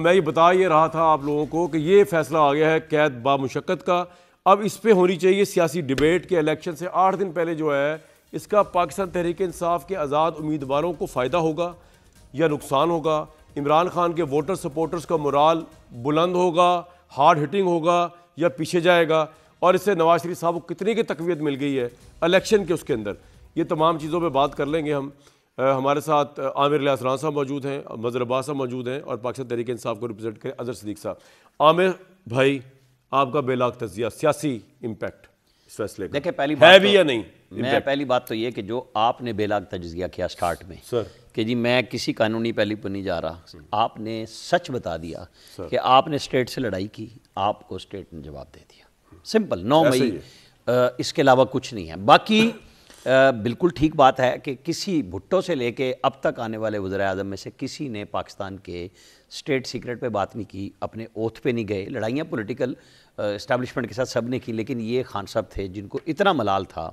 मैं ये बता ये रहा था आप लोगों को कि ये फैसला आ गया है कैद बामुशक्कत का। अब इस पे होनी चाहिए सियासी डिबेट के इलेक्शन से 8 दिन पहले जो है इसका पाकिस्तान तहरीक इंसाफ के आज़ाद उम्मीदवारों को फ़ायदा होगा या नुकसान होगा। इमरान खान के वोटर सपोर्टर्स का मोराल बुलंद होगा, हार्ड हिटिंग होगा या पीछे जाएगा, और इससे नवाज शरीफ साहब को कितनी की तकवीत मिल गई है इलेक्शन के उसके अंदर। ये तमाम चीज़ों पर बात कर लेंगे हम। हमारे साथ आमिर लियास राना साहब मौजूद हैं, मज़हर अब्बास साहब मौजूद हैं और पाकिस्तान तहरीक इंसाफ को रिप्रेजेंट करें अजहर सिद्दीक साहब। आमिर भाई, आपका बेलाग तजिया सियासी इम्पैक्ट इस फैसले का देखिए, पहली बात है भी या नहीं? पहली बात तो ये कि जो आपने बेलाग तजिया किया स्टार्ट में सर कि जी मैं किसी कानूनी पहलू पर नहीं जा रहा, आपने सच बता दिया कि आपने स्टेट से लड़ाई की, आपको स्टेट ने जवाब दे दिया। सिंपल 9 मई, इसके अलावा कुछ नहीं है। बाकी बिल्कुल ठीक बात है कि किसी भुट्टो से लेके अब तक आने वाले वज़ीर आज़म में से किसी ने पाकिस्तान के स्टेट सीक्रेट पे बात नहीं की, अपने ओथ पे नहीं गए। लड़ाइयाँ पॉलिटिकल इस्टेब्लिशमेंट के साथ सब ने की, लेकिन ये खान साहब थे जिनको इतना मलाल था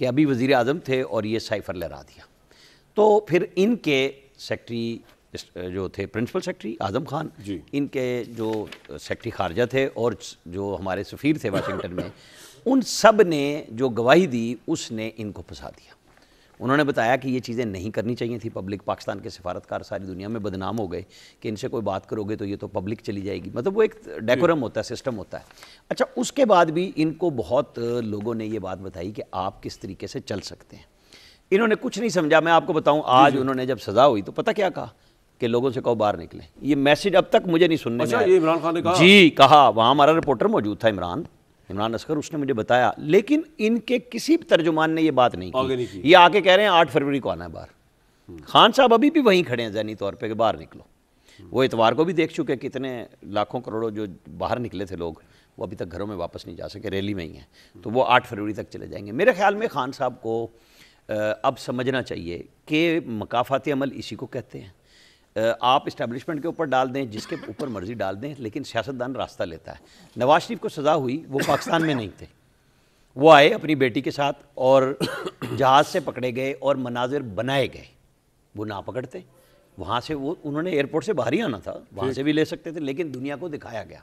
कि अभी वज़ीर आज़म थे और ये साइफर लहरा दिया। तो फिर इनके सेक्रेटरी जो थे, प्रिंसिपल सेक्रेटरी आज़म खान, इनके जो सेक्रेटरी खारजा थे और जो हमारे सफ़ीर थे वाशिंगटन में, उन सब ने जो गवाही दी उसने इनको फंसा दिया। उन्होंने बताया कि ये चीज़ें नहीं करनी चाहिए थी। पब्लिक, पाकिस्तान के सफारतकार सारी दुनिया में बदनाम हो गए कि इनसे कोई बात करोगे तो ये तो पब्लिक चली जाएगी। मतलब वो एक डेकोरम होता है, सिस्टम होता है। अच्छा, उसके बाद भी इनको बहुत लोगों ने ये बात बताई कि आप किस तरीके से चल सकते हैं। इन्होंने कुछ नहीं समझा। मैं आपको बताऊँ, आज उन्होंने जब सज़ा हुई तो पता क्या कहा कि लोगों से कहो बाहर निकले। ये मैसेज अब तक मुझे नहीं सुनने में आया। ये इमरान खान ने कहा? जी कहा। वहाँ हमारा रिपोर्टर मौजूद था, इमरान असगर, उसने मुझे बताया। लेकिन इनके किसी तर्जुमान ने ये बात नहीं की। ये आके कह रहे हैं 8 फरवरी को आना है बाहर। खान साहब अभी भी वहीं खड़े हैं ज़हनी तौर पे कि बाहर निकलो। वो इतवार को भी देख चुके, कितने लाखों करोड़ों जो बाहर निकले थे लोग, वो अभी तक घरों में वापस नहीं जा सके, रैली में ही हैं। तो वो 8 फरवरी तक चले जाएंगे। मेरे ख्याल में खान साहब को अब समझना चाहिए कि मकाफाती अमल इसी को कहते हैं। आप इस्टेब्लिशमेंट के ऊपर डाल दें, जिसके ऊपर मर्जी डाल दें, लेकिन सियासतदान रास्ता लेता है। नवाज शरीफ को सज़ा हुई, वो पाकिस्तान में नहीं थे, वो आए अपनी बेटी के साथ और जहाज़ से पकड़े गए और मनाजिर बनाए गए। वो ना पकड़ते, वहाँ से वो उन्होंने एयरपोर्ट से बाहर ही आना था, वहाँ से भी ले सकते थे, लेकिन दुनिया को दिखाया गया।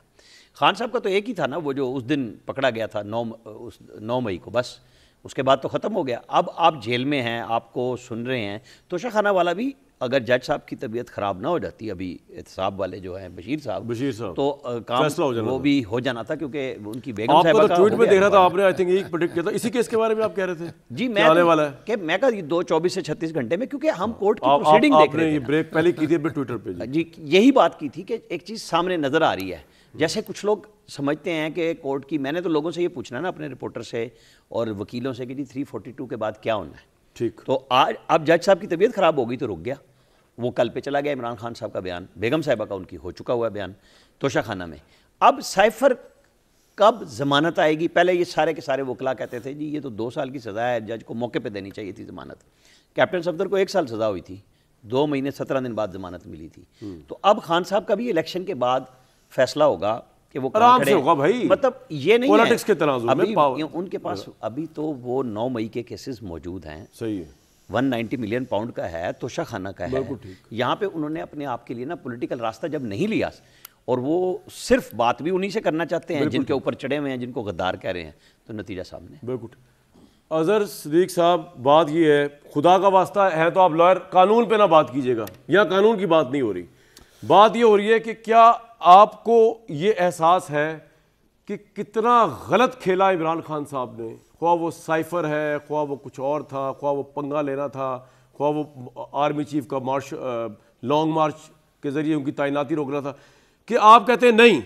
खान साहब का तो एक ही था ना, वो जो उस दिन पकड़ा गया था 9 मई को, बस उसके बाद तो ख़त्म हो गया। अब आप जेल में हैं, आपको सुन रहे हैं। तोशाखाना वाला भी, अगर जज साहब की तबीयत ख़राब ना हो जाती, अभी एहतसाब वाले जो हैं बशीर साहब, तो काम वो भी हो जाना था, क्योंकि उनकी बेगम साहिबा का ट्वीट में देख रहा था आपने, आई थिंक एक प्रेडिक्ट किया था इसी केस के बारे में। आप कह रहे थे जी मैं आने वाला है कि मैं कहा 24 से 36 घंटे में, क्योंकि हम कोर्ट की प्रोसीडिंग देख रहे थे। ब्रेक पहले की थी ट्विटर पे जी, यही बात की थी कि एक चीज़ सामने नज़र आ रही है। जैसे कुछ लोग समझते हैं कि कोर्ट की, मैंने तो लोगों से ये पूछना ना, अपने रिपोर्टर से और वकीलों से, कि जी 342 के बाद क्या होना है। ठीक, तो आज अब जज साहब की तबीयत ख़राब हो गई तो रुक गया, वो कल पे चला गया। इमरान खान साहब का बयान, बेगम साहिबा का उनकी हो चुका हुआ बयान तोशाखाना में। अब साइफर कब ज़मानत आएगी? पहले ये सारे के सारे वकला कहते थे जी ये तो 2 साल की सज़ा है, जज को मौके पे देनी चाहिए थी ज़मानत। कैप्टन सफदर को 1 साल सज़ा हुई थी, 2 महीने 17 दिन बाद ज़मानत मिली थी। तो अब खान साहब का भी इलेक्शन के बाद फैसला होगा कि वो आराम से होगा भाई। मतलब ये नहीं पॉलिटिक्स के तराजू अभी में उनके पास अभी तो वो 9 मई के केसेस मौजूद हैं। सही है, 190 मिलियन पाउंड का है, तोशाखाना का है। यहाँ पे उन्होंने अपने आप के लिए ना पॉलिटिकल रास्ता जब नहीं लिया, और वो सिर्फ बात भी उन्हीं से करना चाहते हैं जिनके ऊपर चढ़े हुए हैं, जिनको गद्दार कह रहे हैं, तो नतीजा सामने। बिल्कुल। अजहर सिद्दीक साहब, बात ये है, खुदा का वास्ता है तो आप लॉयर, कानून पे ना बात कीजिएगा। यहाँ कानून की बात नहीं हो रही, बात ये हो रही है कि क्या आपको ये एहसास है कि कितना गलत खेला इमरान खान साहब ने? ख्वाह वो साइफर है, ख्वाह वो कुछ और था, ख्वाह वो पंगा लेना था, ख्वाह वो आर्मी चीफ का मार्च, लॉन्ग मार्च के जरिए उनकी तैनाती रोकना था, कि आप कहते हैं नहीं,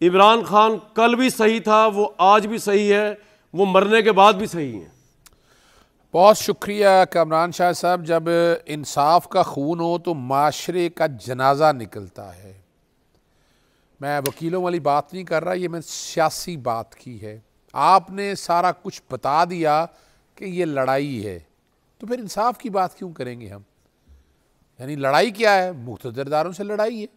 इमरान खान कल भी सही था, वो आज भी सही है, वो मरने के बाद भी सही है। बहुत शुक्रिया कामरान शाह साहब। जब इंसाफ का खून हो तो माशरे का जनाजा निकलता है। मैं वकीलों वाली बात नहीं कर रहा, ये मैं सियासी बात की है। आपने सारा कुछ बता दिया कि ये लड़ाई है, तो फिर इंसाफ की बात क्यों करेंगे हम? यानी लड़ाई क्या है? मुक़्तदरदारों से लड़ाई है,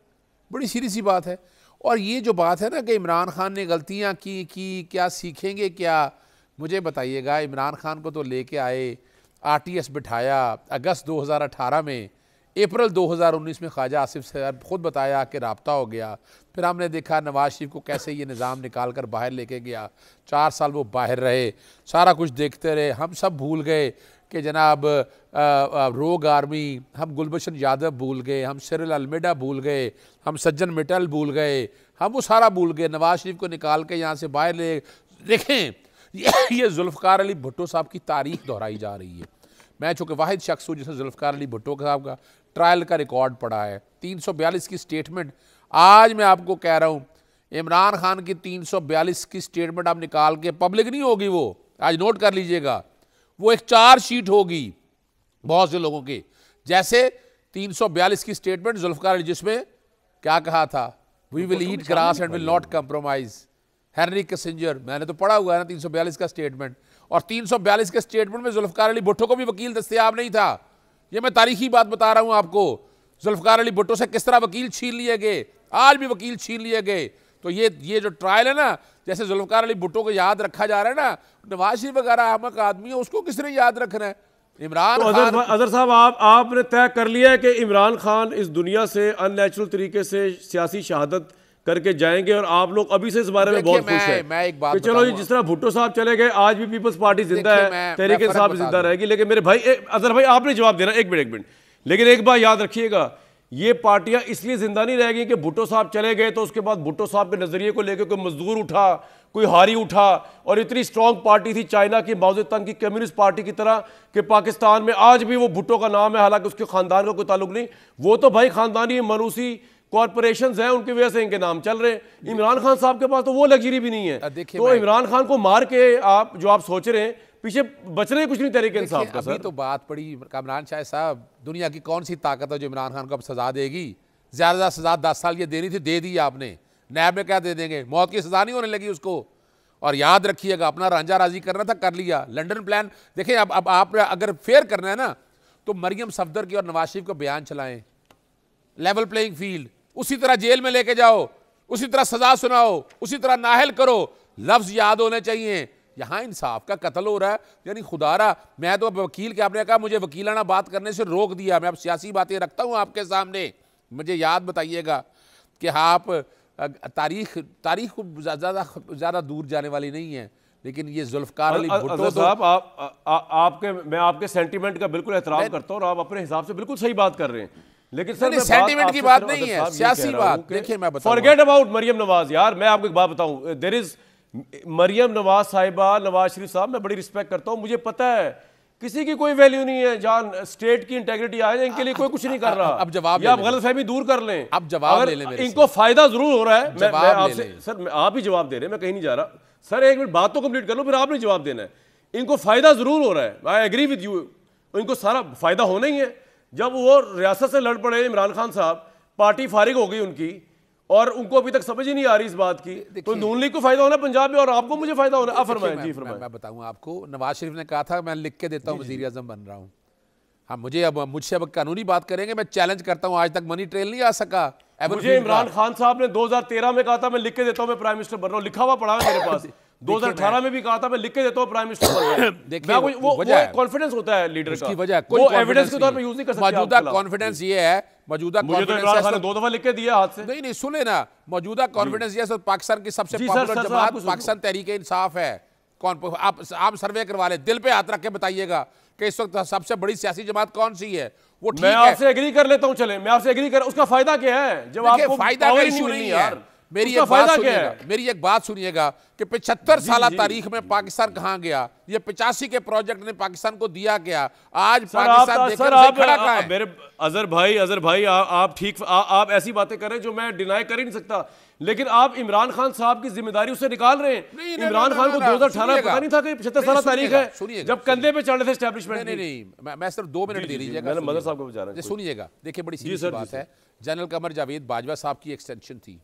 बड़ी सीधी सी बात है। और ये जो बात है ना कि इमरान खान ने गलतियां की, क्या सीखेंगे क्या? मुझे बताइएगा, इमरान खान को तो लेके आए, आरटीएस बिठाया, अगस्त 2018 में अप्रैल 2019 में ख्वाजा आसिफ साहब खुद बताया कि राब्ता हो गया। फिर हमने देखा नवाज शरीफ को कैसे ये निज़ाम निकाल कर बाहर लेके गया। 4 साल वो बाहर रहे, सारा कुछ देखते रहे। हम सब भूल गए कि जनाब रोग आर्मी, हम गुलबशन यादव भूल गए, हम सिरिल अलमेडा भूल गए, हम सज्जन मिटल भूल गए, हम वो सारा भूल गए। नवाज शरीफ को निकाल के यहाँ से बाहर ले देखें। ये जुल्फ़िकार अली भुट्टो साहब की तारीख दोहराई जा रही है। मैं चूँकि वाहिद शख्स हूँ जिसने जुल्फ़िकार अली भुट्टो साहब का ट्रायल का रिकॉर्ड पढ़ा है। 342 की स्टेटमेंट, आज मैं आपको कह रहा हूँ, इमरान खान की 342 की स्टेटमेंट आप निकाल के, पब्लिक नहीं होगी वो, आज नोट कर लीजिएगा, वो एक चार्जशीट होगी बहुत से लोगों की। जैसे 342 की स्टेटमेंट जुल्फ़िकार अली, जिसमें क्या कहा था, we will eat grass and will not compromise. Henry Kissinger, मैंने तो पढ़ा हुआ है ना 342 का स्टेटमेंट। और 342 के स्टेटमेंट में जुल्फ़िकार अली भुट्टो को भी वकील दस्तयाब नहीं था। ये मैं तारीखी बात बता रहा हूं आपको। जुल्फ़िकार अली भुट्टो से किस तरह वकील छीन लिए गए, आज भी वकील छीन लिए गए। तो ये जो ट्रायल है ना, जैसे जुल्फ़िकार अली भुट्टो को याद रखा जा रहा है ना, नवाज शरीफ वगैरह अहमक आदमी है, उसको किसने याद रखना है? इमरान खान। अजहर साहब, आपने तय कर लिया है कि इमरान खान इस दुनिया से अननेचुरल तरीके से सियासी शहादत करके जाएंगे और आप लोग अभी से इस बारे में बहुत खुश हैं। मैं एक बात चलो जी, जिस तरह भुट्टो साहब चले गए, आज भी पीपल्स पार्टी जिंदा है, तहरीक इंसाफ जिंदा रहेगी। लेकिन मेरे भाई अजहर भाई, आपने जवाब देना, एक मिनट। लेकिन एक बात याद रखिएगा, ये पार्टियां इसलिए जिंदा नहीं रहेगी कि भुट्टो साहब चले गए तो उसके बाद भुट्टो साहब के नजरिए को लेकर कोई मजदूर उठा, कोई हारी उठा, और इतनी स्ट्रांग पार्टी थी चाइना की, माओ तंग की कम्युनिस्ट पार्टी की तरह, कि पाकिस्तान में आज भी वो भुट्टो का नाम है, हालांकि उसके खानदान का कोई ताल्लुक नहीं। वो तो भाई खानदानी मरूसी कॉर्पोरेशंस हैं, उनकी वजह से इनके नाम चल रहे हैं। इमरान खान साहब के पास तो वो लग्जरी भी नहीं है। तो इमरान खान को मार के आप जो आप सोच रहे हैं, पीछे बच रहे कुछ नहीं तहरीक इंसाफ का। अभी तो बात पड़ी कामरान शाह साहब, दुनिया की कौन सी ताकत है जो इमरान खान को अब सजा देगी? ज्यादा सजा 10 साल ये देनी थी, दे दी आपने। नैब में क्या दे देंगे? मौत की सजा नहीं होने लगी उसको। और याद रखिएगा, अपना रांझा राजी करना था, कर लिया। लंदन प्लान देखिए, अब आप अगर फेयर करना है ना, तो मरियम सफदर की और नवाज शरीफ का बयान चलाएं, लेवल प्लेइंग फील्ड, उसी तरह जेल में लेके जाओ, उसी तरह सजा सुनाओ, उसी तरह नाहल करो। लफ्ज याद होने चाहिए। यहां इंसाफ का कत्ल हो रहा है, यानी खुदारा। मैं तो अब वकील के, आपने कहा मुझे वकीलाना बात करने से रोक दिया, मैं अब सियासी बातें रखता हूं आपके सामने। मुझे याद बताइएगा कि आप तारीख को ज़्यादा दूर जाने वाली नहीं है, लेकिन ये जुल्फ़िकार अली भुट्टो साहब, मैं आपके सेंटीमेंट का बिल्कुल एहतराम करता हूं और आप अपने हिसाब से बिल्कुल सही बात कर रहे हैं। लेकिन सर, सेंटीमेंट की बात नहीं है, सियासी बात। देखिए मैं बताऊं, फॉरगेट अबाउट मरियम नवाज। यार मैं आपको एक बात बताऊं, देयर इज मरियम नवाज साहिबा, नवाज शरीफ साहब, मैं बड़ी रिस्पेक्ट करता हूं, मुझे पता है किसी की कोई वैल्यू नहीं है। जहां स्टेट की इंटेग्रिटी आ जाए, इनके लिए कोई कुछ नहीं कर रहा। अब जवाब, आप गलतफहमी दूर कर लें। अब जवाब ले लें मेरे से। इनको फायदा जरूर हो रहा है। मैं आपसे सर, आप ही जवाब दे रहे हैं, मैं कहीं नहीं जा रहा। सर एक मिनट बात तो कंप्लीट कर लो, फिर आपने जवाब देना है। इनको फायदा जरूर हो रहा है, आई एग्री विद यू। इनको सारा फायदा होना ही है। जब वो रियासत से लड़ पड़े इमरान खान साहब, पार्टी फारिग हो गई उनकी, और उनको अभी तक समझ ही नहीं आ रही इस बात की। तो नून लीग को फायदा होना पंजाब में, और आपको मुझे फायदा होना। आप फरमाएं जी, फरमाएं। मैं बताऊं आपको, नवाज शरीफ ने कहा था मैं लिख के देता हूं वजीर आजम बन रहा हूं। हाँ, मुझसे अब कानूनी बात करेंगे, मैं चैलेंज करता हूं, आज तक मनी ट्रेल नहीं आ सका। मुझे इमरान खान साहब ने 2013 में कहा था मैं लिख के देता हूं मैं प्राइम मिनिस्टर बन रहा हूं, लिखा हुआ पड़ा है मेरे पास। 2018 में भी कहा था मैं लिख के देता हूं प्राइम मिनिस्टर बन रहा हूं। देखिए वो कॉन्फिडेंस होता है लीडर का, वजह वो एविडेंस के तौर पे यूज नहीं कर सकते। मौजूदा कॉन्फिडेंस ये है, मौजूदा कॉन्फिडेंस है, 2 दफा लिख के दिया हाथ से। नहीं सुने ना, मौजूदा कॉन्फिडेंस ये पाकिस्तान की सबसे पॉपुलर जमात पाकिस्तान तहरीक इंसाफ है। आप सर्वे करवा ले, दिल पे हाथ रख के बताइएगा कि इस वक्त सबसे बड़ी सियासी जमात कौन सी है। वो मैं आपसे एग्री कर लेता हूं, चले मैं आपसे एग्री कर, उसका फायदा क्या है जब आपको फायदा का इशू नहीं है। मेरी एक बात सुनिएगा कि 75 साल तारीख में पाकिस्तान कहां गया, ये 85 के प्रोजेक्ट ने पाकिस्तान को दिया गया। आज पाकिस्तान देखकर खड़ा कहां है? मेरे अजहर भाई आप ठीक, आप ऐसी बातें कर रहे हैं जो मैं डिनाई कर ही नहीं सकता, लेकिन आप इमरान खान साहब की जिम्मेदारी उससे निकाल रहे हैं। इमरान खान को 2018 पता नहीं था कि 75 साल तारीख है जब कंधे पे चढ़ रहे थे एस्टैब्लिशमेंट। नहीं, मैं सिर्फ 2 मिनट दे दीजिएगा, मदर साहब को बता रहा हूं। सुनिएगा, देखिए बड़ी सीधी बात है। जनरल कमर जावेद बाजवा साहब की एक्सटेंशन थी,